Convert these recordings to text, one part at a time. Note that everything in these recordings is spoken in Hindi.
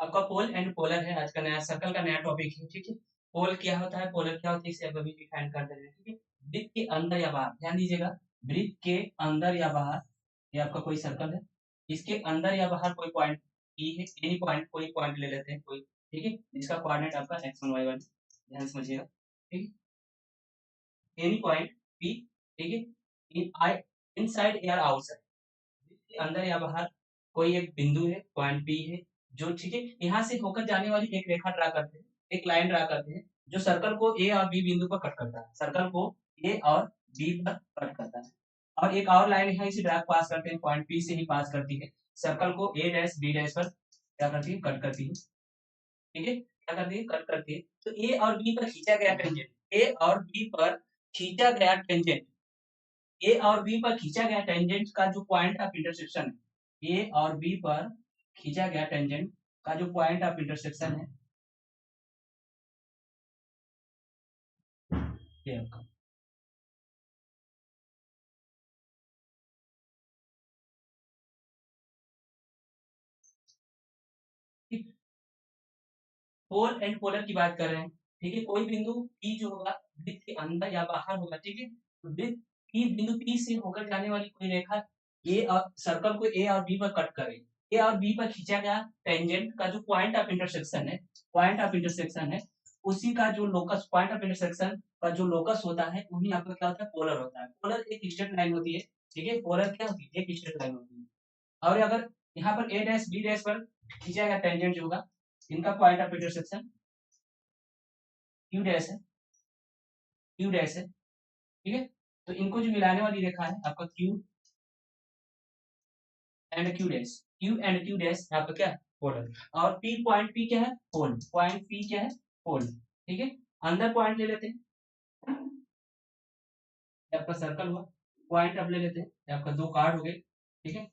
आपका पोल एंड पोलर है, आज का नया सर्कल का नया टॉपिक है, ठीक है। पोल क्या होता है, पोलर क्या होती है, इसे अभी डिफाइन कर दे रहे हैं, ठीक है। वृत्त के अंदर या बाहर, ध्यान दीजिएगा, वृत्त के अंदर या बाहर, ये आपका कोई सर्कल है, इसके अंदर या बाहर कोई पॉइंट ई है, एनी पॉइंट, कोई पॉइंट ले लेते हैं कोई, ठीक है, जिसका कोऑर्डिनेट आपका x1 y1, ध्यान से समझिएगा, ठीक है। एनी पॉइंट पी, ठीक है, इन आई, इनसाइड या आउटसाइड, के अंदर या बाहर कोई एक बिंदु है, पॉइंट पी है, जो, ठीक है, यहाँ से होकर जाने वाली एक रेखा ड्रा करते हैं, एक लाइन ड्रा करते हैं, जो सर्कल को ए और बी बिंदु पर कट करता है, सर्कल को ए और बी पर कट करता है। और एक और लाइन यहाँ इसी ड्रैग पास करते हैं, पॉइंट पी से ही पास करती है, सर्कल को ए डैश बी डैश पर क्या करती है, कट करती है, ठीक है, क्या करती है, कट करती है। तो ए और बी पर खींचा गया टेंजेंट, ए और बी पर खींचा गया टेंजेंट, ए और बी पर खींचा गया टेंजेंट का जो पॉइंट ऑफ इंटरसेक्शन है, ए और बी पर खींचा गया टेंजेंट का जो पॉइंट ऑफ इंटरसेक्शन है, ये आपका पोल एंड पोलर की बात कर रहे हैं, ठीक है। कोई बिंदु पी जो होगा वृत्त के अंदर या बाहर होगा, ठीक है। तो वृत्त पी, बिंदु पी से होकर जाने वाली कोई रेखा ए और सर्कल को ए और बी पर कट करे, ए और बी पर खींचा गया टेंजेंट का जो पॉइंट ऑफ इंटरसेक्शन है, पॉइंट ऑफ इंटरसेक्शन है, उसी का जो लोकस, पॉइंट ऑफ इंटरसेक्शन का जो लोकस होता है, वही आपका क्या होता है, पोलर होता है। पोलर एक स्ट्रेट लाइन होती है, ठीक है, पोलर क्या होती है, एक स्ट्रेट लाइन होती है। और अगर यहाँ पर ए डैश बी डैश पर खींचा गया टेंजेंट जो होगा, इनका point of intersection Q dash है, क्यू डैश है, ठीक है। तो इनको जो मिलाने वाली रेखा है आपका Q and Q dash, Q and Q dash आपका क्या है, पोलर। और पी, पॉइंट पी क्या है, पोल, पॉइंट पी क्या है, पोल, ठीक है। अंदर पॉइंट ले लेते हैं, आपका सर्कल हुआ, पॉइंट अब ले लेते हैं, आपका दो कार्ड हो गए, ठीक है।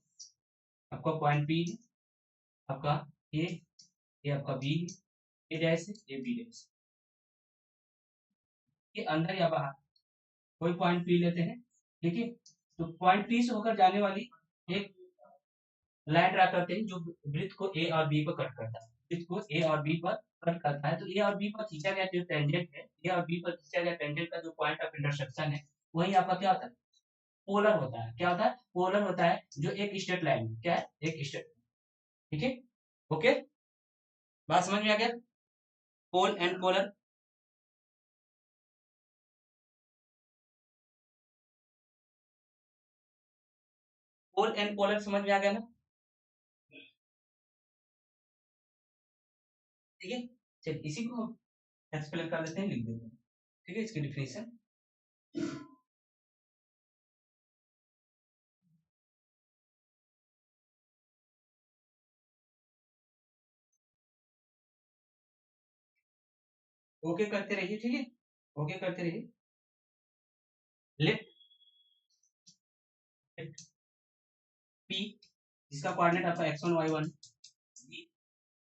आपका पॉइंट पी है, आपका ए, ये आपका बी, ए डैश है, ए बी डैश, ये अंदर या बाहर कोई पॉइंट पी लेते हैं, ठीक है। तो पॉइंट पी से होकर जाने वाली एक लाइन ड्रा करते हैं, जो वृत्त को ए और बी पर कट करता है, वृत्त को ए और बी पर कट करता है। तो ए और बी पर खींचा गया जो टेंजेंट है, ए और बी पर खींचा गया टेंजेंट का जो पॉइंट ऑफ इंटरसेक्शन है, वही आपका क्या होता है, पोलर होता है। क्या होता है, पोलर होता है, जो एक स्ट्रेट लाइन, क्या है, एक स्ट्रेट, ठीक है। ओके, बात समझ में आ गया, pole and polar. Pole and polar समझ में आ गया ना, ठीक है। चलिए इसी को एक्सप्लेन कर देते हैं, लिख देते हैं, ठीक है, इसकी डिफिनेशन। ओके करते रहिए, ठीक है, ओके करते रहिए। लेट पी, जिसका कोऑर्डिनेट आपका x1 y1,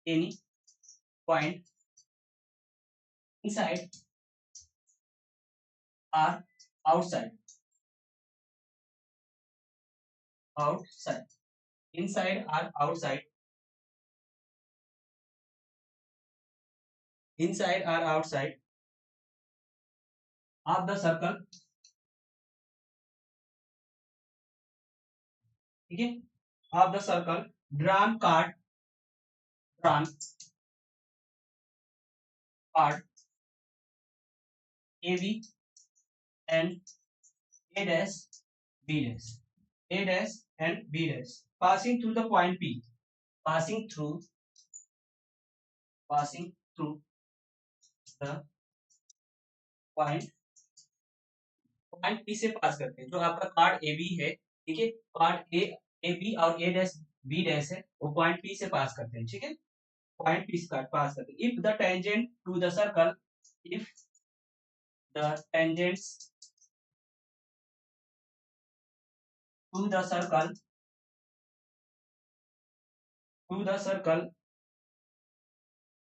any point inside or outside, outside, inside or outside, inside or outside of the circle, ठीक है, of the circle drawn card, drawn card AB and A dash B dash, A dash and B dash, passing through the point P, passing through, passing through the point, point P से पास करते हैं, जो आपका कार्ड ए बी है, ठीक है, कार्ड ए बी और ए डैश बी डैश है, वो पॉइंट पी से पास करते हैं, ठीक है, पॉइंट पी से पास करते हैं। If the tangent to the circle, if the tangents to the circle, to the circle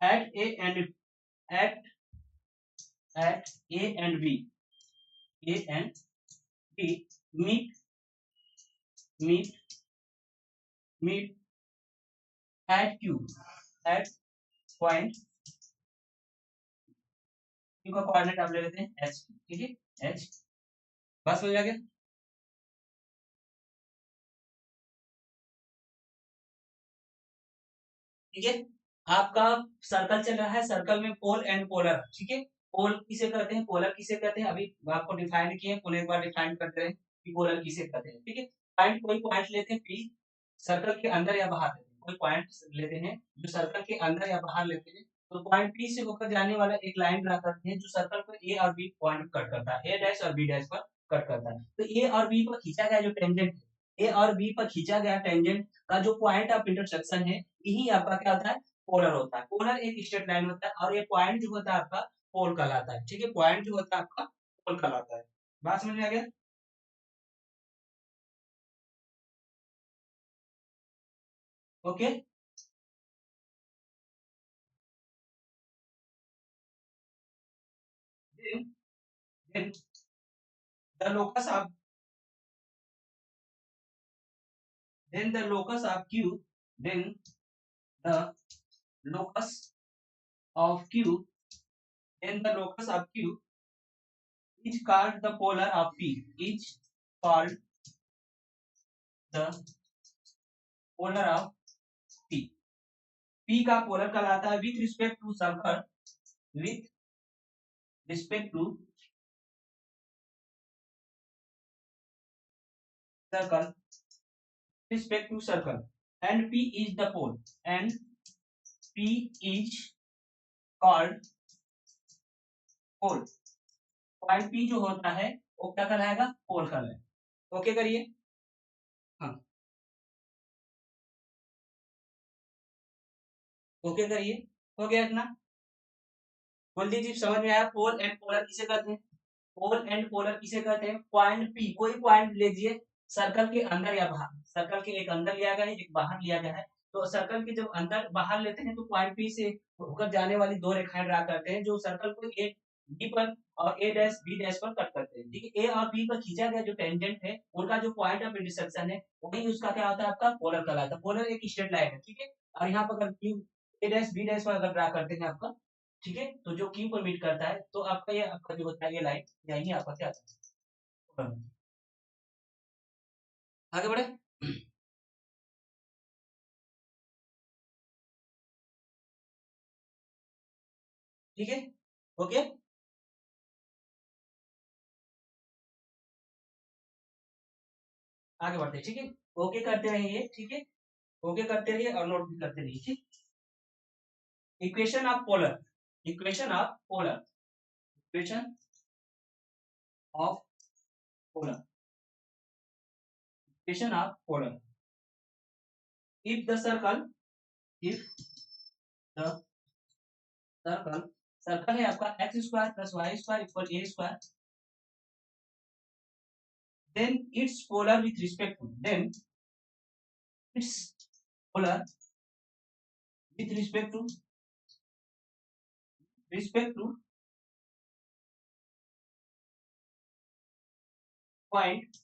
at a and at at a and b, a and b meet, meet, meet at q, at point Q का कोऑर्डिनेट आप ले लेते हैं एच, ठीक है एच। बस हो जाएगा। ठीक है, आपका सर्कल चल रहा है, सर्कल में पोल एंड पोलर, ठीक है। पोल किसे कहते हैं, पोलर किसे कहते हैं, अभी आपको डिफाइन किए, पुनः एक बार डिफाइन करते हैं कि पोलर किसे कहते हैं। ठीक है, पॉइंट कोई पॉइंट लेते हैं पी, सर्कल के अंदर या बाहर लेते हैं, कोई पॉइंट लेते हैं जो सर्कल के अंदर या बाहर लेते हैं, तो पॉइंट पी से होकर जाने वाला एक लाइन ड्रा करते हैं जो सर्कल को ए और बी पॉइंट कट करता है, ए डैश और बी डैश पर कट करता है। तो ए और बी पर खींचा गया जो टेंजेंट है, ए और बी पर खींचा गया टेंजेंट का जो पॉइंट ऑफ इंटरसेक्शन है, यही आपका क्या होता है, पोलर होता है। पोलर एक स्ट्रेट लाइन होता है और ये पॉइंट जो होता है आपका पोल कहलाता है। ठीक है, पॉइंट जो होता है आपका पोल कहलाता है। बात समझ में आ गया। Okay, then then the locus of then the locus of q then the locus of q then the locus of q is called the polar of p, is called the polar of p। p का पोलर कहलाता है with respect to circle, with respect to circle, respect to circle, and P is the pole, and P is called pole। Point P जो होता है वो क्या कहलाएगा, पोल कहलाएगा। ओके करिए। हाँ, ओके करिए, हो गया इतना। बोल दीजिए समझ में आया। पोल एंड पोलर किसे कहते हैं, पोल एंड पोलर किसे कहते हैं, पॉइंट P, कोई पॉइंट लीजिए सर्कल के अंदर या बाहर, सर्कल के एक अंदर लिया गया है एक बाहर लिया गया है, तो सर्कल के जब अंदर बाहर लेते हैं तो पॉइंट P से होकर जाने वाली दो रेखाएं ड्रा करते हैं जो सर्कल को ए बी पर और ए डैश बी डैश पर कट करते हैं। ठीक है, ए और बी पर खींचा गया जो टेंजेंट है उनका जो पॉइंट ऑफ इंटरसेक्शन है वही उसका क्या होता है, आपका पोलर कहलाता है। पोलर एक स्ट्रेट लाइन है, ठीक है। और यहाँ पर अगर Q A dash B dash पर अगर ड्रा करते हैं आपका, ठीक है, तो जो क्यू को मीट करता है तो आपका ये आपका जो होता है ये लाइन यही आपका क्या होता है। आगे बढ़े। ठीक है, ओके, आगे बढ़ते हैं। ठीक है, ओके करते रहिए, ठीक है, ओके करते रहिए और नोट भी करते रहिए। ठीक, equation of polar, equation of polar, equation of polar, equation of polar. If the circle, if the circle, circle है आपका x square plus Y square equal A square, then its polar with respect to, then its polar with respect to point,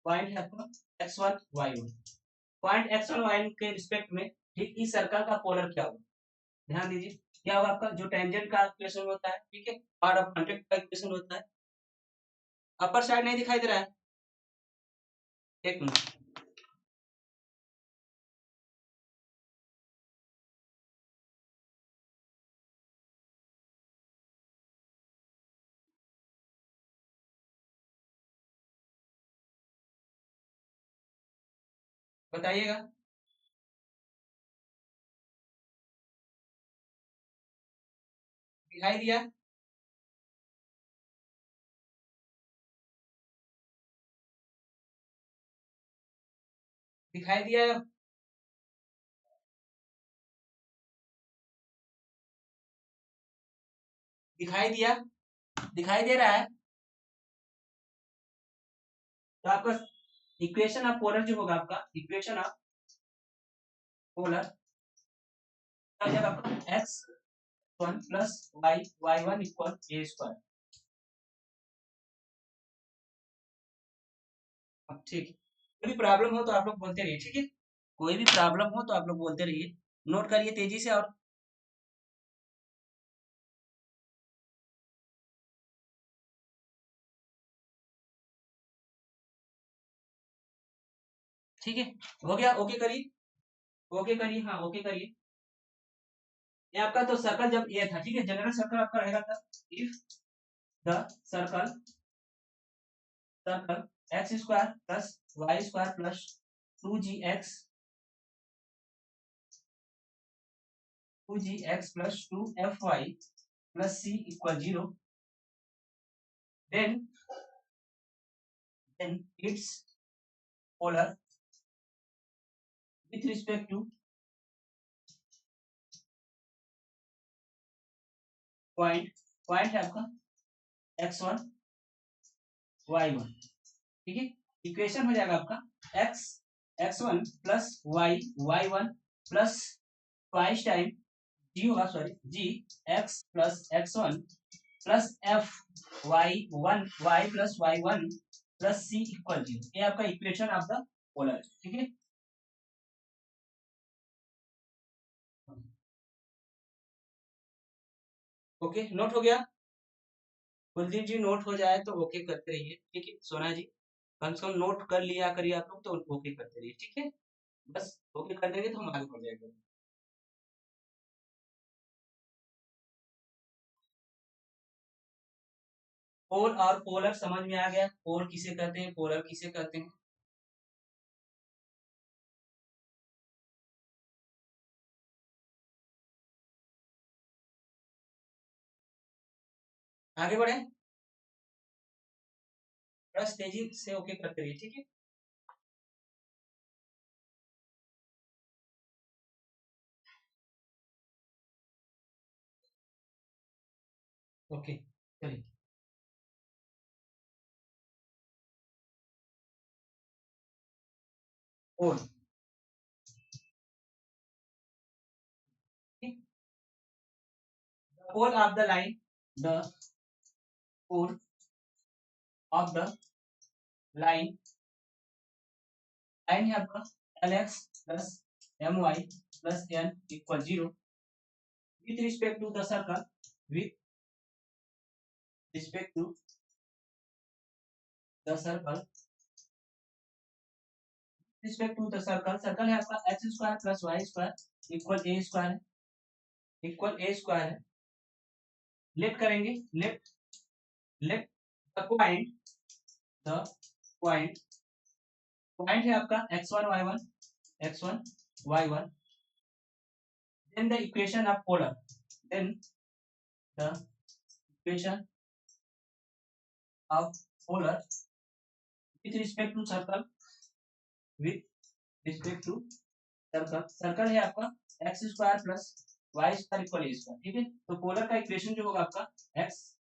point है आपका x1 y1, point x1 y1 के रिस्पेक्ट में ठीक इस सर्कल का पोलर क्या होगा, ध्यान दीजिए। क्या होगा आपका, जो टेंजेंट का इक्वेशन होता है, ठीक है, पार्ट ऑफ कॉन्टेक्ट का इक्वेशन होता है। अपर साइड नहीं दिखाई दे रहा है, एक मिनट, बताइएगा। दिखाई दिया, दिखाई दिया, दिखाई दिया, दिखाई दे रहा है। तो आपका इक्वेशन ऑफ पोलर जो होगा आपका, इक्वेशन ऑफ पोलर जब आपका x one plus y y one equal ए स्क्वायर। ठीक है, कोई भी प्रॉब्लम हो तो आप लोग बोलते रहिए, ठीक है, कोई भी प्रॉब्लम हो तो आप लोग बोलते रहिए, नोट करिए तेजी से। और ठीक है, हो गया, ओके करिए, ओके करिए, हाँ ओके करिए। ये आपका तो सर्कल जब ये था, ठीक है, जनरल सर्कल आपका रहेगा था, if the circle circle x square plus Y square plus 2gx 2gx plus 2fy plus c equal 0, then its polar with respect to point है आपका x1 y1, ठीक है। इक्वेशन हो जाएगा आपका x1 plus y1 plus twice time g होगा, sorry g x plus x1 plus f y plus y1 plus c equal 0। ये आपका इक्वेशन आपका पोलर है, ठीक है। ओके, नोट हो गया। कुलदीप जी नोट हो जाए तो ओके करते रहिए, ठीक है। सोना जी कम से कम नोट कर लिया करिए आप लोग, तो ओके करते रहिए, ठीक है। बस ओके कर देंगे तो हम आगे बढ़ जाएंगे। पोल और पोलर समझ में आ गया, पोल किसे कहते हैं, पोलर किसे कहते हैं। आगे बढ़े, बस तेजी से ओके करते रहिए, ठीक है। ओके चलिए, pole, pole of the line, the pole of the line, line है आपका l x plus m y plus n equal 0 with respect to the circle, with respect to the circle, respect to the circle, circle है आपका x square plus Y square equal ए स्क्वायर है, इक्वल ए स्क्वायर है। लेट करेंगे, let let the point, the point, point है आपका x1 y1, then the equation of polar, then the equation of polar with respect to circle, with respect to circle, circle है आपका x square plus Y square equal ए स्क्वायर, ठीक है। तो पोलर का इक्वेशन जो होगा आपका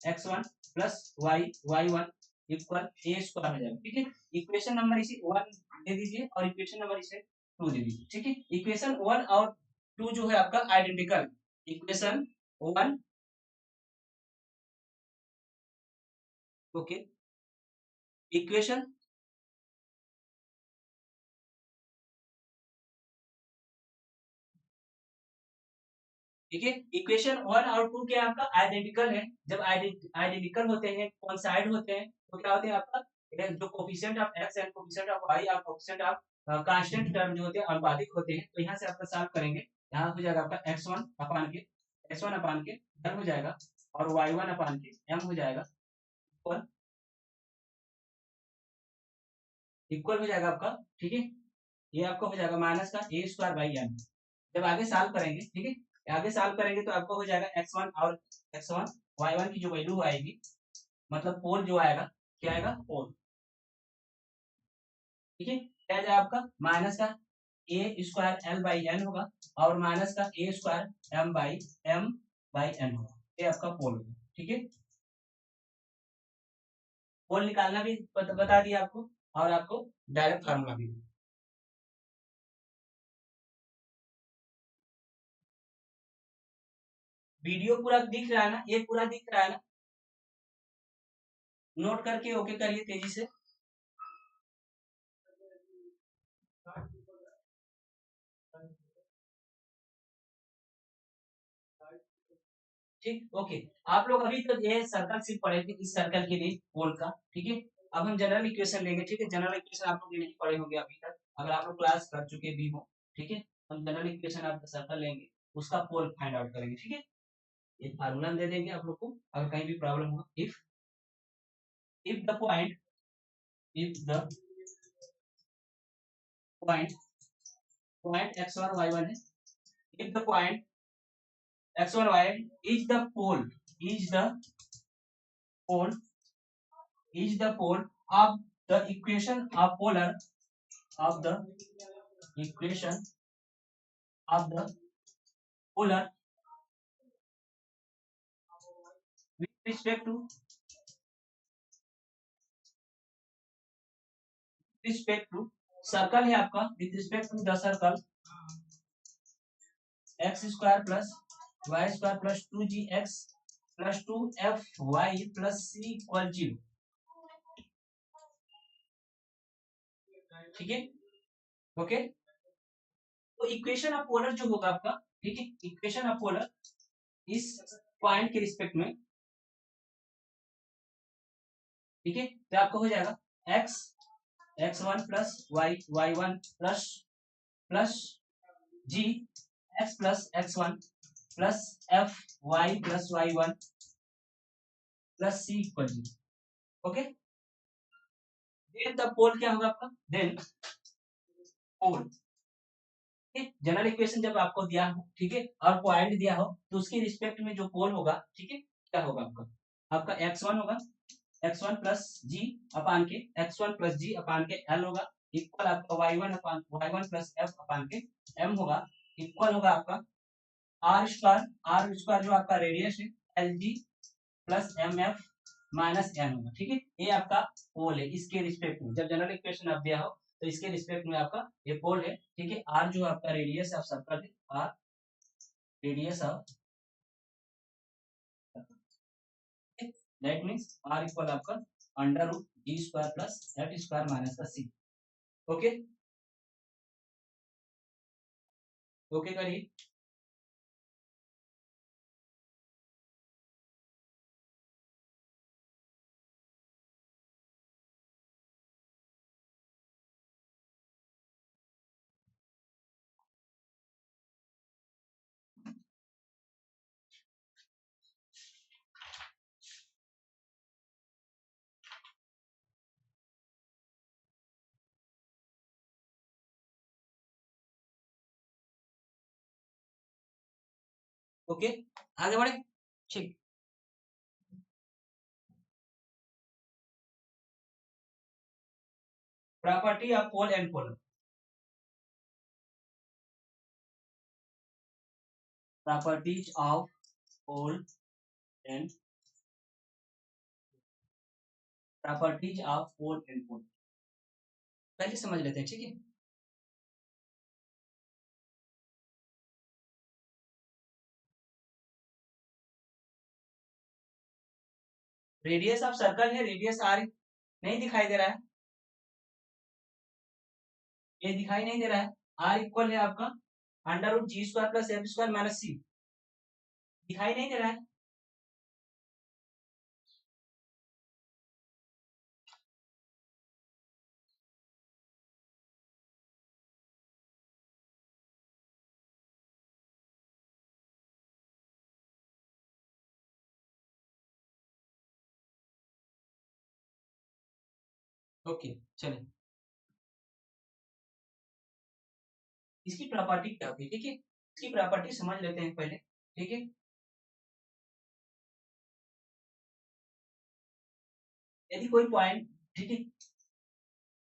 x1 प्लस y1 इक्वल ए स्क्वायर हो जाएगा, ठीक है। इक्वेशन नंबर इसे 1 दे दीजिए और इक्वेशन नंबर इसे 2 दे दीजिए, ठीक है। इक्वेशन 1 और 2 जो है आपका आइडेंटिकल, इक्वेशन 1 ओके, इक्वेशन ठीक है। इक्वेशन 1 और 2 क्या आपका आइडेंटिकल है। जब आइडेंटिकल होते हैं, कोइंसाइड होते हैं, तो क्या होते हैं आपका जो coefficient of x and coefficient of y और कोफिशिएंट ऑफ कांस्टेंट टर्म जो होते हैं अनुपातिक होते हैं। तो यहाँ से आपका सॉल्व करेंगे, यहाँ हो जाएगा आपका x1 अपान के डन हो जाएगा और y1 अपान के m हो जाएगा इक्वल, इक्वल हो जाएगा आपका, ठीक है। ये आपका हो जाएगा माइनस का ए स्क्वायर बाई एन। जब आगे सॉल्व करेंगे, ठीक है, आगे सॉल्व करेंगे तो आपको हो जाएगा x1 और x1 y1 की जो वैल्यू आएगी, मतलब पोल जो आएगा, क्या आएगा पोल, ठीक है। क्या जाएगा आपका माइनस का ए स्क्वायर एल बाई एन होगा और माइनस का ए स्क्वायर एम बाई एन होगा, ये आपका पोल होगा, ठीक है। पोल निकालना भी बता दिया आपको और आपको डायरेक्ट फार्मूला भी। वीडियो पूरा दिख रहा है ना, ये पूरा दिख रहा है ना, नोट करके ओके करिए तेजी से। ठीक, ओके। आप लोग अभी तक ये सर्कल सिर्फ पढ़े थे, इस सर्कल के लिए पोल का, ठीक है। अब हम जनरल इक्वेशन लेंगे, ठीक है। जनरल इक्वेशन आप लोग ये नहीं पढ़े होंगे अभी तक, अगर आप लोग क्लास कर चुके भी हो, ठीक है, हम general equation of the circle लेंगे, उसका पोल फाइंड आउट करेंगे, ठीक है। एक फार्मूला दे देंगे आप लोग को, अगर कहीं भी प्रॉब्लम हो। If the point if the point point x one y one है, if the point x one y is the pole is the pole is the pole of the equation of polar of the equation of the polar with respect to circle है आपका with respect to the circle x square plus Y square plus 2gx plus 2fy plus c equal 0, ठीक है। ओके, तो इक्वेशन ऑफ पोलर जो होगा आपका, ठीक है, इक्वेशन ऑफ पोलर इस पॉइंट के रिस्पेक्ट में, ठीक है, तो आपका हो जाएगा x x1 plus y1 plus g x plus x1 plus f y plus y1 plus c equal 0। Okay, then the pole क्या होगा आपका, देन पोल, जनरल इक्वेशन जब आपको दिया हो, ठीक है, और पॉइंट दिया हो, तो उसके रिस्पेक्ट में जो पोल होगा, ठीक है, क्या होगा आपका x1 होगा x1 प्लस जी अपान के x1 प्लस जी अपान के एल होगा, इक्वल आपका y1 प्लस एफ अपान के एम होगा, इक्वल होगा आपका आर स्क्वायर जो आपका रेडियस है L G plus M F minus N होगा, ठीक है। ये आपका पोल है इसके रिस्पेक्ट में, जब जनरल इक्वेशन आप दिया हो तो इसके रिस्पेक्ट में आपका ये पोल है, ठीक है। आर जो आपका रेडियस ऑफ सर्कल है, R radius of that means R equal आपका अंडर रूट जी square plus F square minus का सी। ओके, ओके करिए। ओके, आगे बढ़े, ठीक। Property of pole and polar, properties of pole and properties of pole and pole पहले समझ लेते हैं, ठीक है। रेडियस ऑफ सर्कल है, रेडियस आर नहीं दिखाई दे रहा है, ये दिखाई नहीं दे रहा है, आर इक्वल है आपका अंडर रूट जी square plus f square minus c, दिखाई नहीं दे रहा है। ओके, चलिए इसकी प्रॉपर्टी क्या होती है, ठीक है, इसकी प्रॉपर्टी समझ लेते हैं पहले, ठीक है। यदि कोई पॉइंट, ठीक है,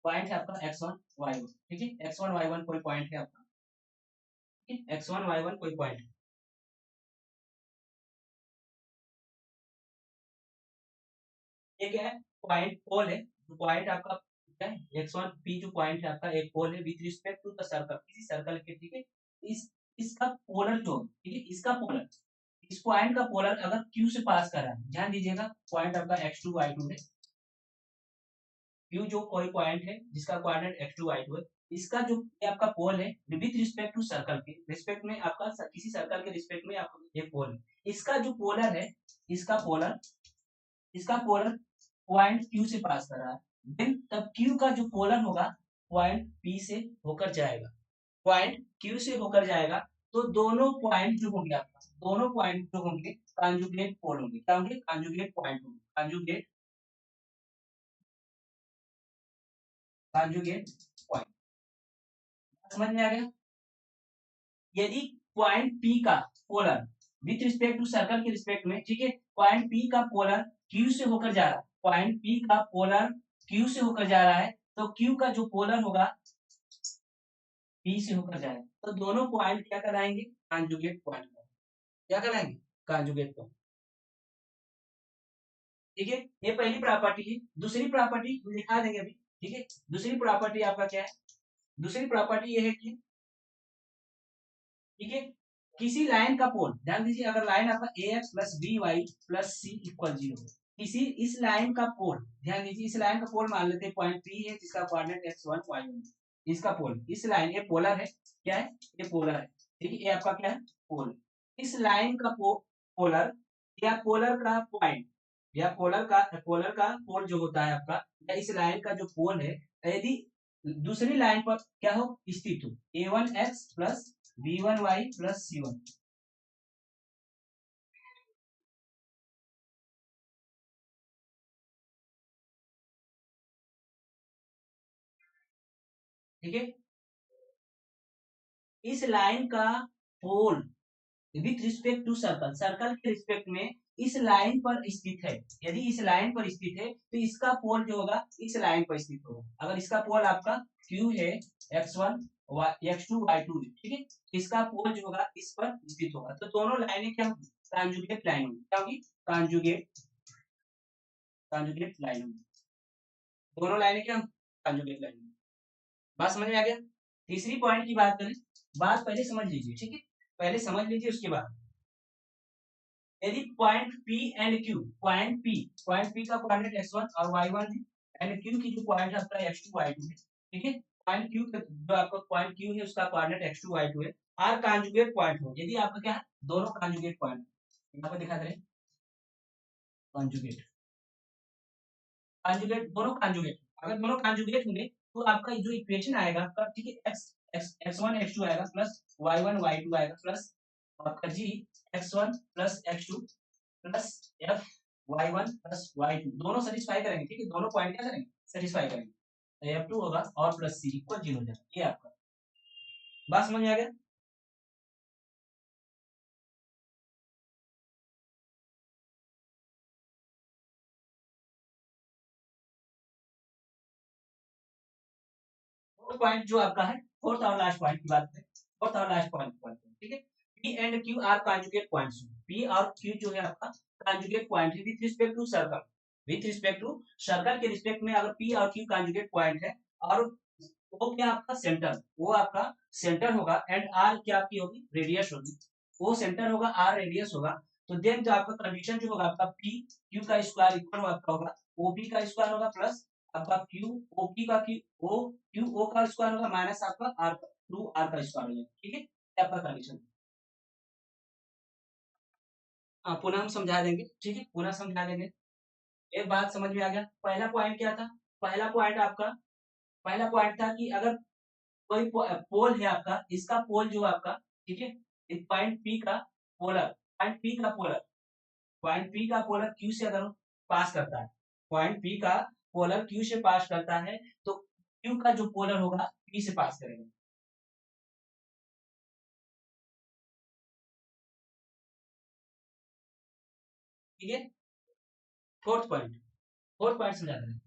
पॉइंट है आपका x1 y1, ठीक है, x1 y1 कोई पॉइंट है आपका, ठीक है, x1 y1 कोई पॉइंट है, ये क्या है, पॉइंट पोल है, जो पॉइंट आपका क्या है x1 p जो पॉइंट है आपका एक पोल है with respect to the circle, किसी सर्कल के, ठीक है। इस इसका पोलर जो, ठीक है, इसका पोलर, इस पॉइंट का पोलर अगर q से पास कर रहा है, ध्यान दीजिएगा, पॉइंट आपका x2 y2 है, q जो कोई पॉइंट है जिसका कोऑर्डिनेट x2 y2 है, इसका जो ये आपका पोल है विथ रिस्पेक्ट टू सर्कल के रिस्पेक्ट में, आपका किसी सर्कल के रिस्पेक्ट में आपका ये पोल है, इसका जो पोलर है, इसका पोलर पॉइंट Q से पास कर रहा है, देन तब Q का जो पोलर होगा पॉइंट पी से होकर जाएगा, पॉइंट क्यू से होकर जाएगा, तो दोनों पॉइंट जो होंगे आपका, दोनों पॉइंट जो होंगे कॉन्जुगेट पोल होंगे, क्या होंगे, कॉन्जुगेट पॉइंट होंगे, कॉन्जुगेट पॉइंट। समझ में आ गया? यदि पॉइंट पी का polar with respect to circle के रिस्पेक्ट में, ठीक है, पॉइंट पी का पोलर क्यू से होकर जा रहा है, पॉइंट पी का पोलर क्यू से होकर जा रहा है, तो क्यू का जो पोलर होगा पी से होकर जाएगा, तो दोनों पॉइंट क्या कराएंगे, कॉन्जुगेट पॉइंट, क्या कराएंगे, कॉन्जुगेट पॉइंट। ठीक है, ये पहली प्रॉपर्टी है। दूसरी प्रॉपर्टी दिखा देंगे अभी, ठीक है। दूसरी प्रॉपर्टी आपका क्या है, दूसरी प्रॉपर्टी ये है कि, ठीक है, किसी लाइन का पोल, ध्यान दीजिए, अगर लाइन आपका a x plus b y plus c equal 0, किसी इस लाइन का पोल, ध्यान दीजिए, इस लाइन का पोल मान लेते हैं पॉइंट पी है जिसका कोऑर्डिनेट x1 y1, इसका पोल, इस लाइन, ये पोलर है, क्या है, ये पोलर है, ठीक है, ये आपका क्या है, पोल। इस लाइन का पोलर या पोलर का पॉइंट या पोलर का पोल जो होता है आपका, या इस लाइन का जो पोल है, यदि दूसरी लाइन पर क्या हो, स्थित हो, a1x plus b1y plus c1, ठीक है, इस लाइन का pole with respect to circle, circle के रिस्पेक्ट में इस लाइन पर स्थित है, यदि इस लाइन पर स्थित है तो इसका पोल जो होगा इस लाइन पर स्थित होगा। अगर इसका पोल आपका Q है, x1 x2 y2 है, ठीक है, इसका पोल जो होगा इस पर स्थित होगा, तो दोनों लाइनें क्या होगी, कॉन्जुगेट लाइन होगी, क्या होगी, कॉन्जुगेट, कॉन्जुगेट लाइन होगी, दोनों लाइनें क्या, कॉन्जुगेट लाइन होगी। बात समझ में आ गया? तीसरी पॉइंट की बात करें, बात पहले समझ लीजिए, ठीक है, पहले समझ लीजिए, उसके बाद यदि point P and Q, point P का कोऑर्डिनेट x1 और y1 है, एंड Q की जो पॉइंट है आपका x2 y2 है, ठीक है, पॉइंट Q का जो आपका पॉइंट Q है उसका कोऑर्डिनेट x2 y2 है, आर कॉन्जुगेट पॉइंट हो, यदि आपका क्या है, दोनों कॉन्जुगेट पॉइंट, यहाँ पर दिखा दे रहे, कॉन्जुगेट, कॉन्जुगेट, दोनों कॉन्जुगेट, अगर दोनों कॉन्जुगेट होंगे तो आपका जो इक्वेशन आएगा आपका, ठीक है, x1 x2 आएगा प्लस y1 y2 आएगा प्लस आपका g x1 plus x2 plus F y1 plus y2, दोनों सेटिस्फाई करेंगे, ठीक है, दोनों पॉइंट क्या करेंगे, सेटिस्फाई करेंगे, तो f2 होगा और प्लस सी इक्वल 0 हो जाएगा, ये आपका बात समझ में आ गया? फोर्थ पॉइंट जो आपका है, फोर्थ और लास्ट पॉइंट की बात करें, फोर्थ और लास्ट पॉइंट की बात करें, ठीक है, P and Q are conjugate points, P और Q जो है आपका कॉन्जुगेट पॉइंट है with respect to circle, with respect to circle के रिस्पेक्ट में अगर P और Q कॉन्जुगेट पॉइंट है, और वो क्या आपका सेंटर, वो आपका सेंटर होगा, एंड आर क्या आपकी होगी, रेडियस होगी, वो सेंटर होगा, आर रेडियस होगा, तो देन जो आपका कंडीशन जो होगा आपका P Q का स्क्वायर इक्वल आपका होगा OP का स्क्वायर होगा प्लस आपका Q OP का Q O का स्क्वायर होगा माइनस आपका R का 2R का स्क्वायर होगा, ठीक है, ये आपका कंडीशन। हाँ, पुनः हम समझा देंगे, ठीक है, पुनः समझा देंगे। एक बात समझ में आ गया, पहला पॉइंट क्या था, पहला पॉइंट आपका, पहला पॉइंट था कि अगर कोई पोल है आपका, इसका पोल जो आपका, ठीक है, इस पॉइंट पी का पोलर, पॉइंट पी का पोलर, पॉइंट पी का पोलर क्यू से अगर पास करता है, पॉइंट पी का पोलर क्यू से पास करता है, तो क्यू का जो पोलर होगा पी से पास करेगा, ठीक है। फोर्थ पॉइंट, फोर्थ पॉइंट समझा दें,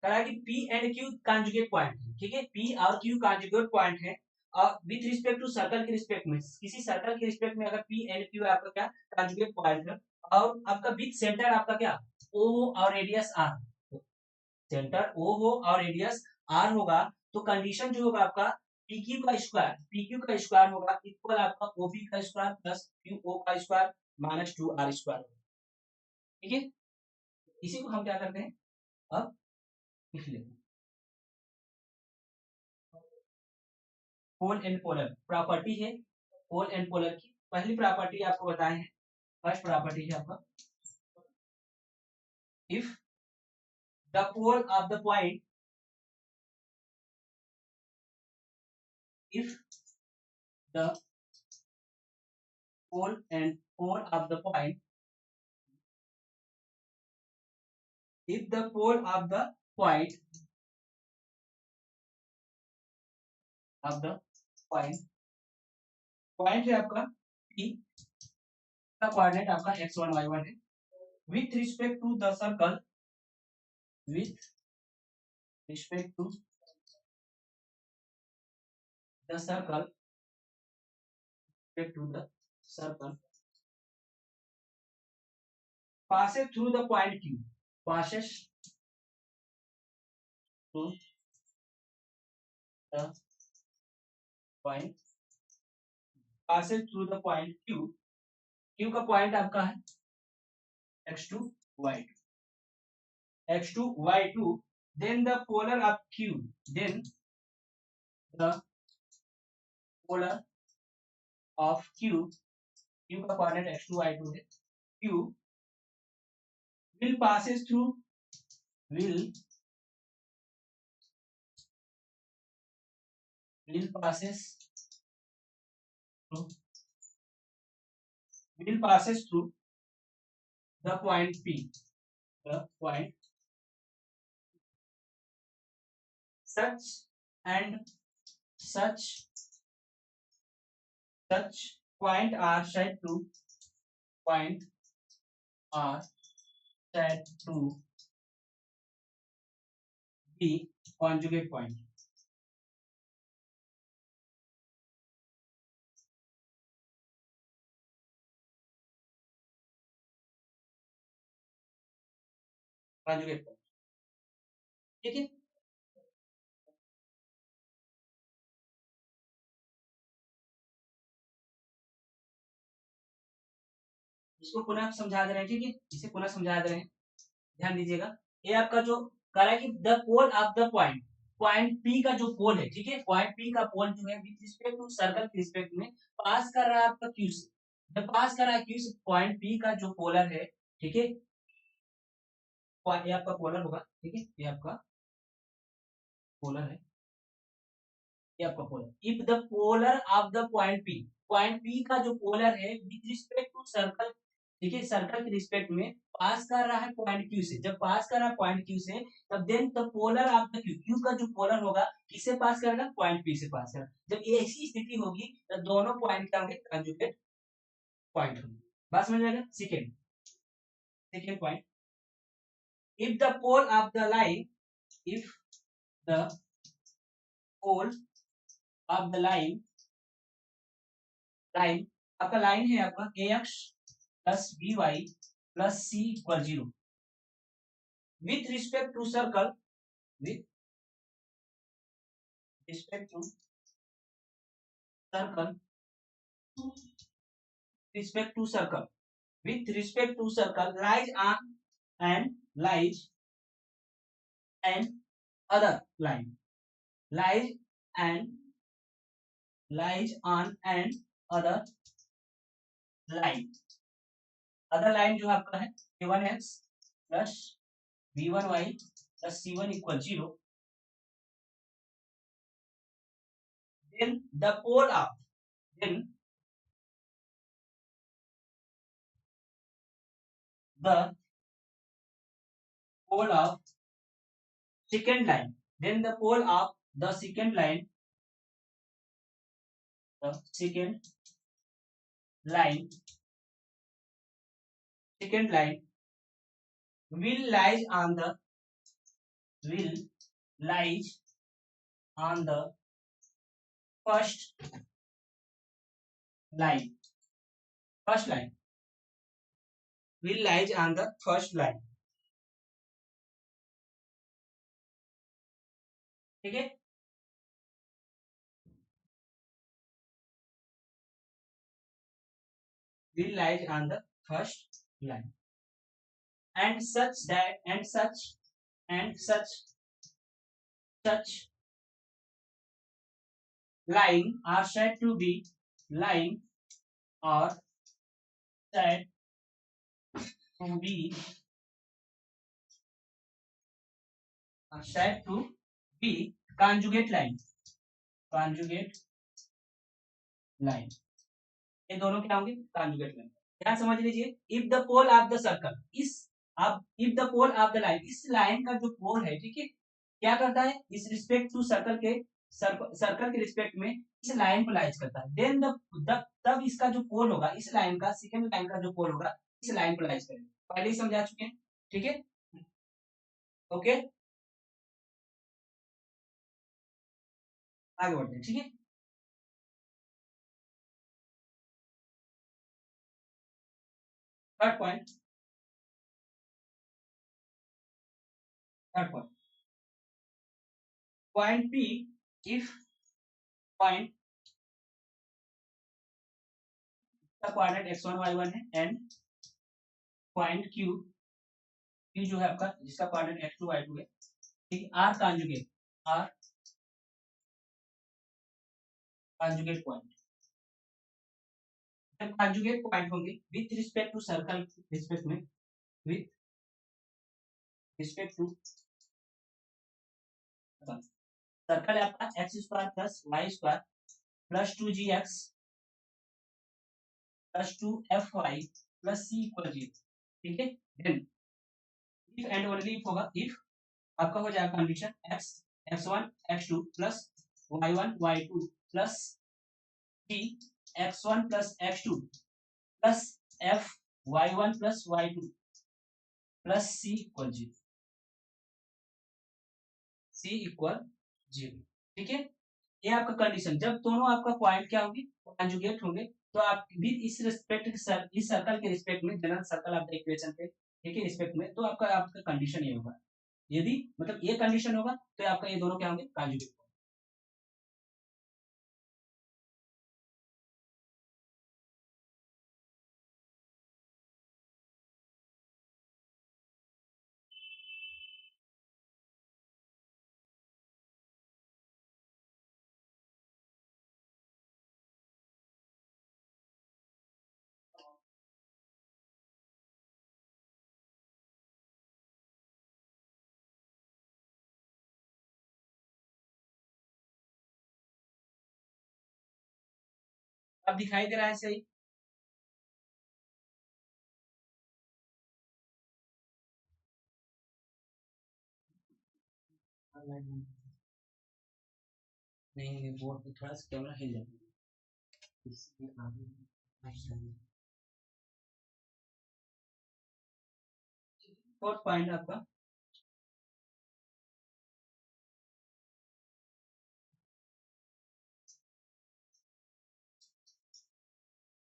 कहा कि P and Q conjugate point है, ठीक है, P और Q कॉन्जुगेट पॉइंट है, और विथ रिस्पेक्ट टू सर्कल के रिस्पेक्ट में, किसी सर्कल के रिस्पेक्ट में अगर P एंड Q आपका क्या कॉन्जुगेट पॉइंट है, और आपका विथ सेंटर आपका क्या O और रेडियस R, सेंटर O हो और रेडियस R होगा, तो कंडीशन जो होगा आपका PQ का स्क्वायर होगा इक्वल आपका OP का स्क्वायर प्लस QO का स्क्वायर माइनस 2R स्क्वायर, ठीक है। इसी को हम क्या करते हैं, अब लिख लेते हैं, पोल एंड पोलर प्रॉपर्टी है, पोल एंड पोलर की पहली प्रॉपर्टी आपको बताए हैं, फर्स्ट प्रॉपर्टी है आपका, if the pole of the point, if the pole and pole of the point, if the pole of the point of the point, point है आपका P का कोऑर्डिनेट आपका x1 y1 है with respect to the circle, with respect to the circle, respect to the circle passes through the point Q, passes through the point, passes through the point Q, Q का पॉइंट आपका है x2 y2, x2 y2, then the polar of Q, then the polar of Q, Q का कोऑर्डिनेट x2 y2 है, Q will passes through, will passes through, will passes through the point P, the point such and such point are said to, point are said to be conjugate point, conjugate point, ठीक है। इसको पुनः समझा दे रहे हैं, ठीक है, इसे पुनः समझा दे रहे हैं, ध्यान दीजिएगा। ये आपका जो कह रहा है कि the pole of the point, point P का जो पोल है, ठीक है, पॉइंट पी का पोल जो है विथ रिस्पेक्ट टू सर्कल के रिस्पेक्ट में पास कर रहा है आपका क्यू से, जब पास कर रहा है क्यू से पॉइंट पी का जो पोलर है, ठीक है, ये आपका पोलर होगा, ठीक है, ये आपका पोलर है, ये आपका polar, if the polar of the point P का जो पोलर है विथ रिस्पेक्ट टू सर्कल, ठीक है, सर्कल के रिस्पेक्ट में पास कर रहा है पॉइंट क्यू से, जब पास कर रहा है पॉइंट क्यू से, तब then the polar of the Q, Q का जो पोलर होगा किससे पास करेगा, पॉइंट पी से पास करेगा। जब ऐसी स्थिति होगी तो दोनों पॉइंट क्या होंगे, कंजुगेट पॉइंट होंगे। बात समझ में आएगा। Second point, if the pole of the line, if the pole of the line, line आपका लाइन है आपका ax plus by plus c equal 0 with respect to circle, with respect to circle, respect to circle, with respect to circle lies on and lies and other line, lies and lies on and other line, other line जो आपका है a1x plus b1y plus c1 equal 0, then the pole of, then the pole of second line, then the pole of the second line, the second line will lies on the, will lies on the first line, first line will lies on the first line, ठीक है। will lies on the first line and such that, and such line are said to be, line are said to be, are said to be conjugate line, conjugate line, ये दोनों क्या होंगे, कॉन्जुगेट लाइन। क्या समझ लीजिए, if the pole of the circle, इस अब if the pole of the line, इस लाइन का जो पोल है, ठीक है, क्या करता है, इस रिस्पेक्ट टू सर्कल के सर्कल के रिस्पेक्ट में इस लाइन को लाइज करता है, देन तब इसका जो पोल होगा, इस लाइन का सेकंड लाइन का जो पोल होगा, इस लाइन को लाइज करेंगे, पहले ही समझा चुके हैं, ठीक है, ओके, आगे बढ़ते हैं, ठीक है। Third point, third point, point P, if point का कोऑर्डिनेट x1 y1 है, एंड पॉइंट क्यू जो है आपका, जिसका कोऑर्डिनेट x2 y2 है, ठीक, आर कॉन्जुगेट पॉइंट, जब कॉन्जुगेट पॉइंट होंगे with respect to circle, respect में, विथ रिस्पेक्ट टू सर्कल है आपका x square plus Y square plus 2gx plus 2fy plus c equal 0, ठीक है। Then if and only if होगा, इफ आपका हो जाएगा condition x1 x2 plus y1 y2 plus c x1 plus x2 plus f y1 plus y2 plus c equal 0, c equal 0, ठीक है। ये आपका कंडीशन, जब दोनों आपका पॉइंट क्या होंगे, कॉन्जुगेट होंगे, तो आप भी इस रिस्पेक्ट इस सर्कल के रिस्पेक्ट में, general circle of the equation के, ठीक है, रिस्पेक्ट में, तो आपका आपका कंडीशन ये होगा, यदि मतलब ये कंडीशन होगा तो आपका ये दोनों क्या होंगे, कॉन्जुगेट। अब दिखाई दे रहा है सही, नहीं बोर्ड पे थोड़ा सा कैमरा हिल जाता है। फोर्थ पॉइंट आपका,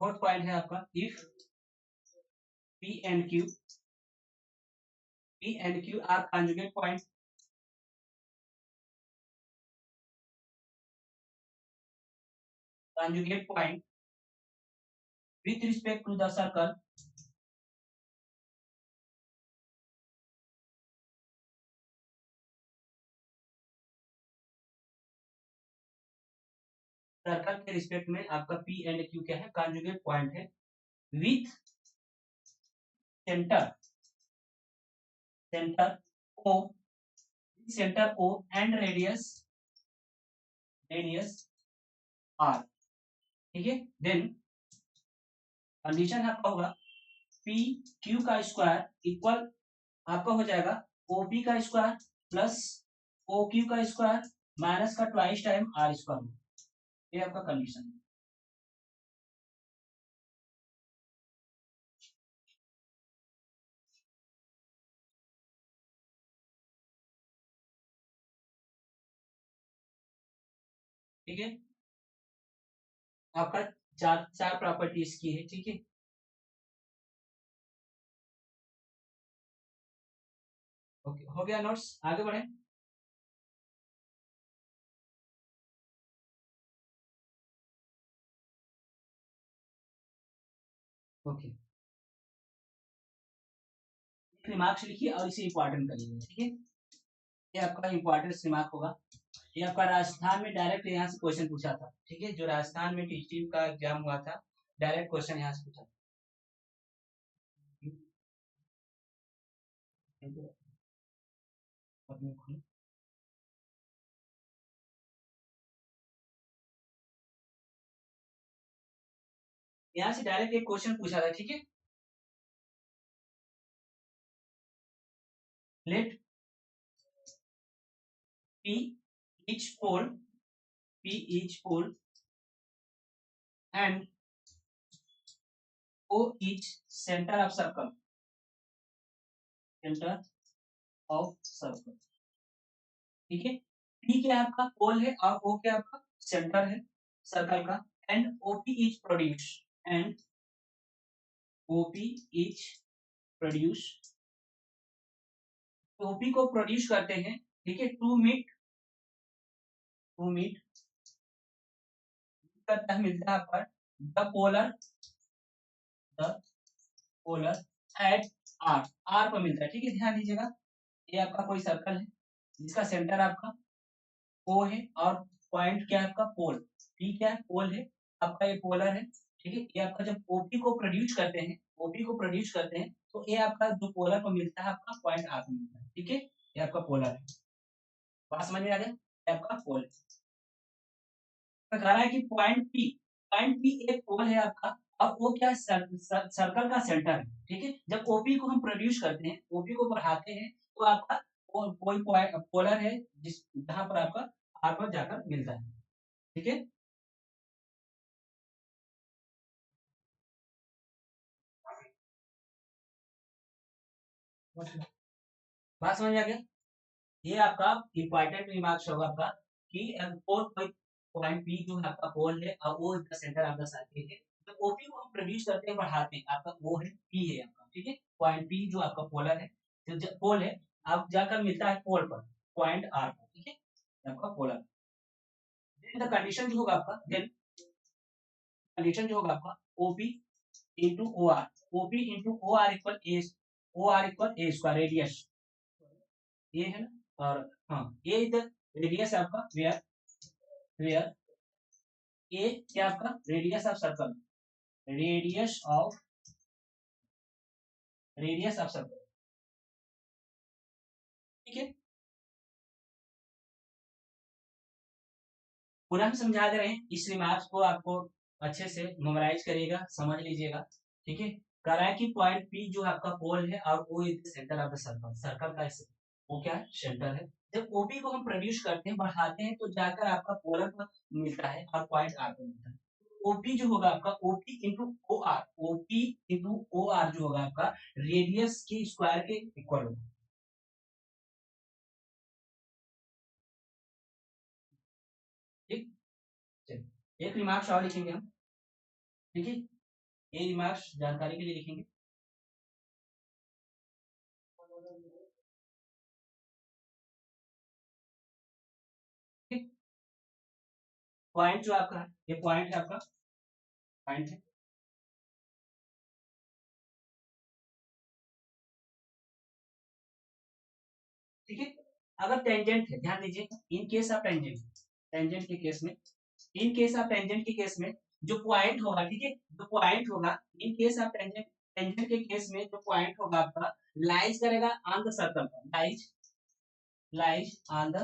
फोर्थ पॉइंट है आपका, if P and Q, P and Q are conjugate point, conjugate point with respect to the circle, circle के रिस्पेक्ट में आपका पी एंड क्यू क्या है, कॉन्जुगेट पॉइंट है, with centre, centre O, centre O and radius, radius R, ठीक है। देन कंडीशन आपका होगा पी क्यू का स्क्वायर इक्वल आपका हो जाएगा ओपी का स्क्वायर प्लस ओ क्यू का स्क्वायर माइनस का ट्वाइस टाइम आर स्क्वायर, ये आपका कंडीशन है, ठीक है। आपका चार चार प्रॉपर्टीज की है, ठीक है, ओके, हो गया नोट्स, आगे बढ़े। ओके, रिमार्क्स लिखिए और इसे इंपॉर्टेंट करिए, ठीक है, ये आपका इंपॉर्टेंट रिमार्क होगा, ये आपका राजस्थान में डायरेक्ट यहाँ से क्वेश्चन पूछा था, ठीक है, जो राजस्थान में टीचिंग का एग्जाम हुआ था, डायरेक्ट क्वेश्चन यहाँ से पूछा था। यहाँ से डायरेक्ट एक क्वेश्चन पूछा था, ठीक है। Let P each pole and O each center of circle, ठीक है। P क्या है आपका पोल है और O क्या आपका सेंटर है सर्कल का, and OP each produce OP को प्रोड्यूस करते हैं, ठीक है, टू मीट करता है, मिलता है आपका द पोलर एट आर पर मिलता है, ठीक है। ध्यान दीजिएगा, ये आपका कोई सर्कल है जिसका सेंटर आपका ओ है और पॉइंट क्या है आपका पोल, पी क्या है पोल है आपका, ये पोलर है, ठीक है। ये आपका जब ओपी को प्रोड्यूस करते हैं तो ये आपका जो पोलर को मिलता है आपका पॉइंट आर को मिलता है, ठीक है। ये आपका पोलर है, बात समझ में आ गया, ये आपका पोल है। तो कह रहा है कि पॉइंट पी एक पोल है आपका, और वो क्या सर्कल का सेंटर है, ठीक है। जब ओपी को हम प्रोड्यूस करते हैं, ओपी को बढ़ाते हैं, तो आपका कोई पोलर है जिस जहां पर आपका आर पर जाकर मिलता है, ठीक है। बात समझ में आ गया, ये आपका इंपॉर्टेंट रिमार्क्स होगा आपका कि कोई पॉइंट पी जो है आपका पोल है और वो इसका सेंटर आपका सर्किल है। तो ओपी को हम प्रोड्यूस करते हैं बढ़ाते हैं, आपका वो है पी है आपका, ठीक है। पॉइंट पी जो आपका पोलर है, जो पोल है, आप जाकर मिलता है पोल पर पॉइंट आर पर, ठीक है, आपका पोलर। देन द कंडीशन जो होगा आपका, देन कंडीशन जो होगा आपका OP into O R, OP into O R equal ए स्क्वायर, रेडियस ये है ना, और हाँ ये इधर रेडियस है आपका, वेयर वेयर ए क्या आपका radius of circle, radius of circle, ठीक है। पुनः हम समझा दे रहे हैं, इस रिमार्क्स को आपको अच्छे से मेमोराइज करिएगा, समझ लीजिएगा, ठीक है। कह रहा है कि पॉइंट पी जो आपका पोल है और वो is the centre of the circle, circle का वो क्या है सेंटर है। जब ओपी को हम प्रोड्यूस करते हैं बढ़ाते हैं तो जाकर आपका पोलर पर मिलता है और पॉइंट आर पर मिलता है। ओपी जो होगा आपका OP into O R, OP into O R जो होगा आपका रेडियस के स्क्वायर के इक्वल होगा, ठीक। चलिए एक रिमार्क्स और लिखेंगे हम, ठीक है, ये रिमार्क्स जानकारी के लिए लिखेंगे। पॉइंट जो आपका है, ये पॉइंट है आपका, पॉइंट है, ठीक है। अगर टेंजेंट है, ध्यान दीजिए, इन केस ऑफ टेंजेंट के केस में, इन केस ऑफ टेंजेंट के केस में जो पॉइंट होगा, ठीक है, जो पॉइंट होगा in case of tangent, tangent के केस में जो पॉइंट होगा आपका लाइज करेगा ऑन द सर्कल पर, लाइज ऑन द,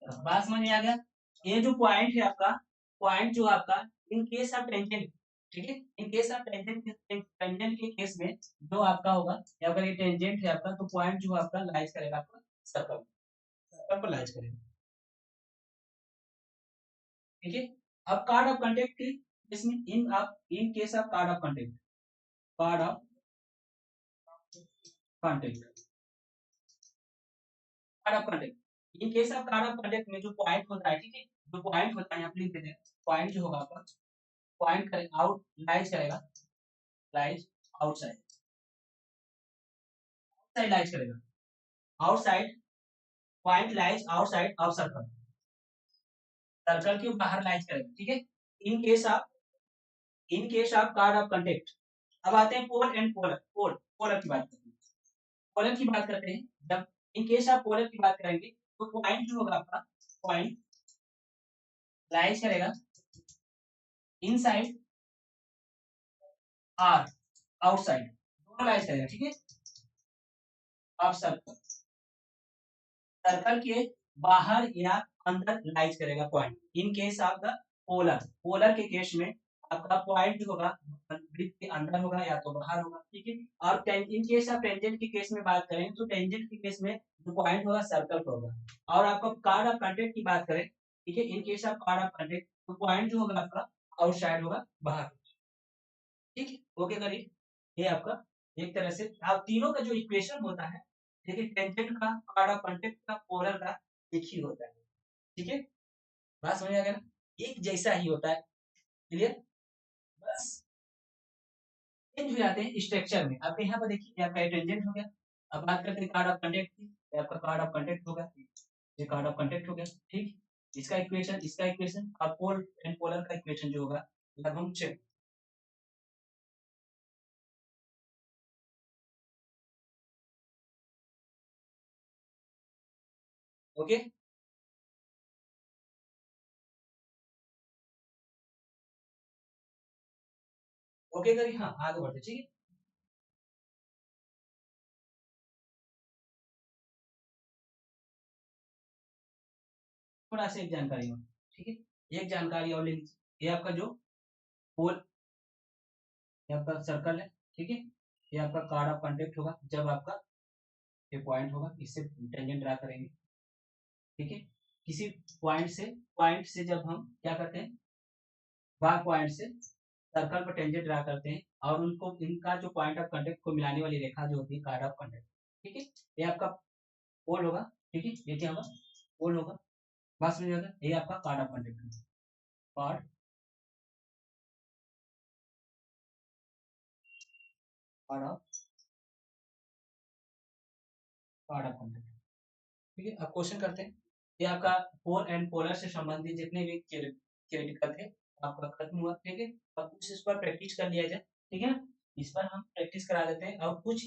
बात समझ में आ गया। ये जो पॉइंट है आपका, पॉइंट जो आपका इन केस ऑफ टेंजेंट, ठीक है, इन केस ऑफ टेंजेंट के केस में जो आपका होगा, या अगर ये टेंजेंट है आपका, तो पॉइंट जो आपका लाइज करेगा आपका सर्कल, सर्कल पर लाइज करेगा, ठीक है। अब कार्ड ऑफ कांटेक्ट की इसमें in case of card of contact, card of contact, card of contact, in case of card of contact में जो पॉइंट होता है, ठीक है, जो पॉइंट होता है यहाँ पे लिख देते हैं, पॉइंट जो होगा आपका पॉइंट करेगा आउट, लाइज करेगा, लाइज आउटसाइड, साइड लाइज करेगा, outside, point lies outside of circle, circle के बाहर लाइज करेगा, ठीक है। In case of card of contact. अब आते हैं पोल एंड पोलर की बात करते हैं, पोलर की बात करते हैं। जब इन केस ऑफ पोलर की बात करेंगे तो पॉइंट जो होगा आपका, पॉइंट लाइज करेगा इनसाइड आर, आउटसाइड, दोनों लाइज करेगा, ठीक है, ऑफ सर्कल, सर्कल के बाहर या अंदर लाइज करेगा point, in case of the polar, polar के केस में आपका पॉइंट जो होगा वृत्त के अंदर होगा या तो बाहर होगा, ठीक है। और इन केस ऑफ टेंजेंट की केस में बात करें तो टेंजेंट के केस में जो पॉइंट होगा सर्कल पर होगा। और आपको कार्ड ऑफ कांटेक्ट की बात करें, ठीक है, in case of card of contact तो पॉइंट जो होगा आपका आउटसाइड होगा, बाहर, ठीक है। ओके करिए, ये आपका एक तरह से आप तीनों का जो इक्वेशन होता है, ठीक है, टेंजेंट का, कार्ड ऑफ कांटेक्ट का, पोलर का एक ही होता है, ठीक है। बात समझ आ गया ना, एक जैसा ही होता है, क्लियर। बस चेंज हो जाते हैं स्ट्रक्चर में। आपके यहाँ पर देखिए, ये आपका टेंजेंट हो गया। अब बात करते हैं कार्ड ऑफ कांटेक्ट की, ये आपका कार्ड ऑफ कांटेक्ट होगा, ये कार्ड ऑफ कांटेक्ट हो गया, ठीक। इसका इक्वेशन और पोल एंड पोलर का इक्वेशन जो होगा, मतलब हम चेक, ओके। ओके करिए, हाँ आगे बढ़ते, ठीक है। थोड़ा सा एक जानकारी और, ठीक है, एक जानकारी और ले लीजिए। ये आपका जो पोल, ये आपका सर्कल है, ठीक है, ये आपका कार्ड ऑफ कांटेक्ट होगा। जब आपका ये पॉइंट होगा, इससे टेंजेंट ड्रा करेंगे, ठीक है। किसी पॉइंट से जब हम क्या करते हैं, बार पॉइंट से सर्कल पर टेंजेंट ड्रा करते हैं, और उनको इनका जो पॉइंट ऑफ कांटेक्ट को मिलाने वाली रेखा जो होती है कार्ड ऑफ कांटेक्ट, ठीक है। ये आपका पोल होगा, ठीक है, ये क्या होगा, पोल होगा। बस में जाएगा, ये आपका कार्ड ऑफ कांटेक्ट होगा, card card of card of contact, ठीक है। अब क्वेश्चन करते हैं। ये आपका पोल एंड पोलर से संबंधित जितने भी थियोरेटिकल थे आपका खत्म हुआ, ठीक है। अब कुछ इस पर प्रैक्टिस कर लिया जाए, ठीक है ना। इस पर हम प्रैक्टिस करा देते हैं और कुछ